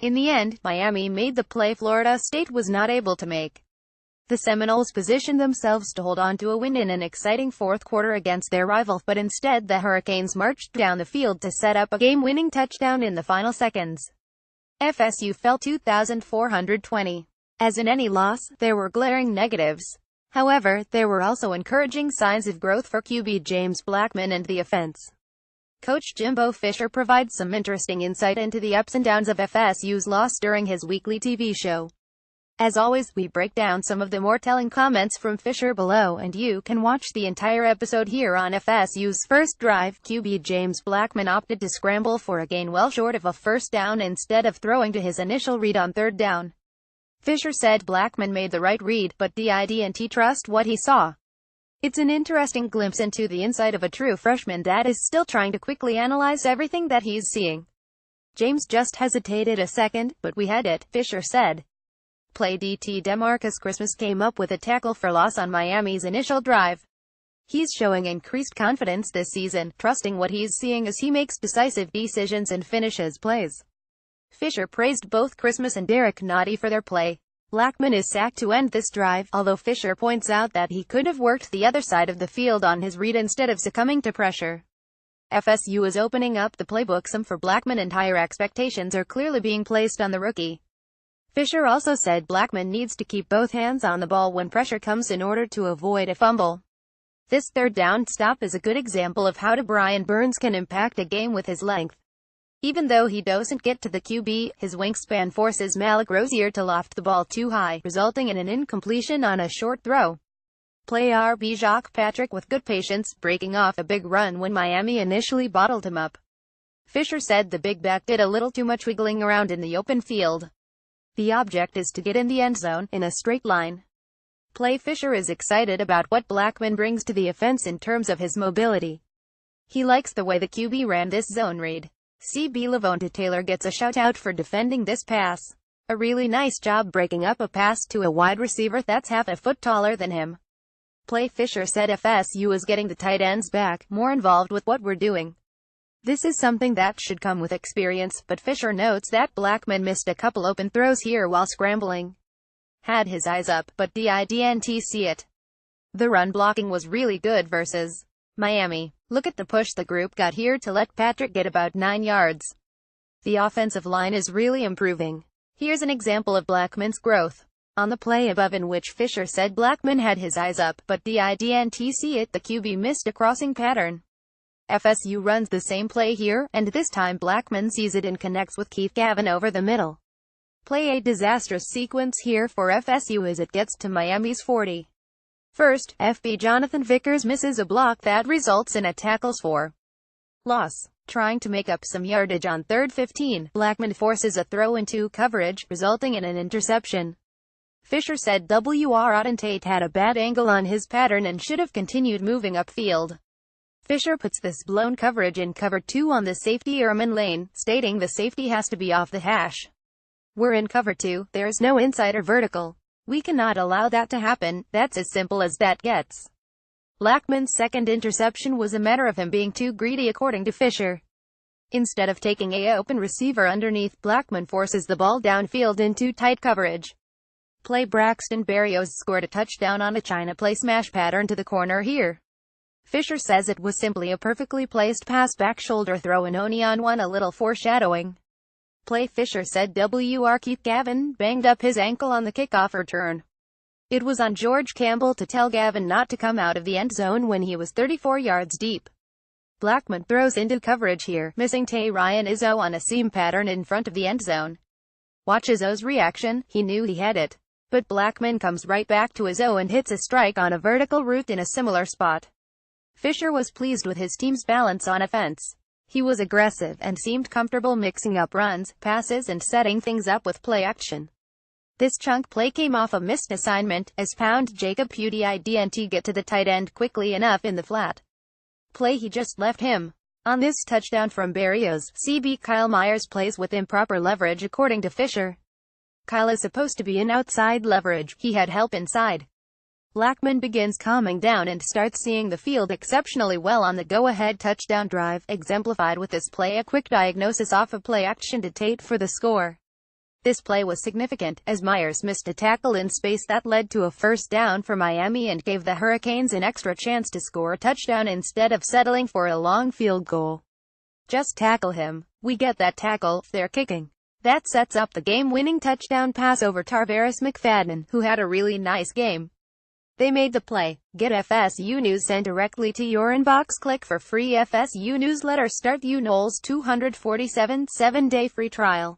In the end, Miami made the play Florida State was not able to make. The Seminoles positioned themselves to hold on to a win in an exciting fourth quarter against their rival, but instead the Hurricanes marched down the field to set up a game-winning touchdown in the final seconds. FSU fell 2,420. As in any loss, there were glaring negatives. However, there were also encouraging signs of growth for QB James Blackman and the offense. Coach Jimbo Fisher provides some interesting insight into the ups and downs of FSU's loss during his weekly TV show. As always, we break down some of the more telling comments from Fisher below, and you can watch the entire episode here on FSU's first drive. QB James Blackman opted to scramble for a gain well short of a first down instead of throwing to his initial read on third down. Fisher said Blackman made the right read, but didn't trust what he saw. It's an interesting glimpse into the inside of a true freshman that is still trying to quickly analyze everything that he's seeing. James just hesitated a second, but we had it, Fisher said. Play DT DeMarcus Christmas came up with a tackle for loss on Miami's initial drive. He's showing increased confidence this season, trusting what he's seeing as he makes decisive decisions and finishes plays. Fisher praised both Christmas and Derek Nottie for their play. Blackman is sacked to end this drive, although Fisher points out that he could have worked the other side of the field on his read instead of succumbing to pressure. FSU is opening up the playbook some for Blackman, and higher expectations are clearly being placed on the rookie. Fisher also said Blackman needs to keep both hands on the ball when pressure comes in order to avoid a fumble. This third down stop is a good example of how Brian Burns can impact a game with his length. Even though he doesn't get to the QB, his wingspan forces Malik Rozier to loft the ball too high, resulting in an incompletion on a short throw. Play RB Jacques Patrick with good patience, breaking off a big run when Miami initially bottled him up. Fisher said the big back did a little too much wiggling around in the open field. The object is to get in the end zone, in a straight line. Play Fisher is excited about what Blackman brings to the offense in terms of his mobility. He likes the way the QB ran this zone read. CB Lavonte Taylor gets a shout-out for defending this pass. A really nice job breaking up a pass to a wide receiver that's half a foot taller than him. Play Fisher said FSU is getting the tight ends back, more involved with what we're doing. This is something that should come with experience, but Fisher notes that Blackman missed a couple open throws here while scrambling. Had his eyes up, but didn't see it. The run blocking was really good versus Miami. Look at the push the group got here to let Patrick get about 9 yards. The offensive line is really improving. Here's an example of Blackman's growth. On the play above, in which Fisher said Blackman had his eyes up, but didn't see it, the QB missed a crossing pattern. FSU runs the same play here, and this time Blackman sees it and connects with Keith Gavin over the middle. Play a disastrous sequence here for FSU as it gets to Miami's 40. First, FB Jonathan Vickers misses a block that results in a tackles for loss. Trying to make up some yardage on 3rd 15, Blackman forces a throw into coverage, resulting in an interception. Fisher said Auden Tate had a bad angle on his pattern and should have continued moving upfield. Fisher puts this blown coverage in cover 2 on the safety airman lane, stating the safety has to be off the hash. We're in cover 2, there's no inside or vertical. We cannot allow that to happen, that's as simple as that gets. Blackman's second interception was a matter of him being too greedy, according to Fisher. Instead of taking a open receiver underneath, Blackman forces the ball downfield into tight coverage. Play Braxton Berrios scored a touchdown on a China play smash pattern to the corner here. Fisher says it was simply a perfectly placed pass back shoulder throw and only on one a little foreshadowing. Play Fisher said Keith Gavin banged up his ankle on the kickoff return. It was on George Campbell to tell Gavin not to come out of the end zone when he was 34 yards deep. Blackman throws into coverage here, missing Ryan Izzo on a seam pattern in front of the end zone. Watch Izzo's reaction, he knew he had it. But Blackman comes right back to Izzo and hits a strike on a vertical route in a similar spot. Fisher was pleased with his team's balance on offense. He was aggressive and seemed comfortable mixing up runs, passes and setting things up with play action. This chunk play came off a missed assignment, as Jacob Pudi didn't get to the tight end quickly enough in the flat play he just left him. On this touchdown from Berrios, CB Kyle Myers plays with improper leverage, according to Fisher. Kyle is supposed to be in outside leverage, he had help inside. Blackman begins calming down and starts seeing the field exceptionally well on the go-ahead touchdown drive, exemplified with this play, a quick diagnosis off of play action to Tate for the score. This play was significant, as Myers missed a tackle in space that led to a first down for Miami and gave the Hurricanes an extra chance to score a touchdown instead of settling for a long field goal. Just tackle him. We get that tackle, if they're kicking. That sets up the game-winning touchdown pass over Tarvarus McFadden, who had a really nice game. They made the play. Get FSU News sent directly to your inbox. Click for free FSU newsletter. Start Seminoles 247 7-day free trial.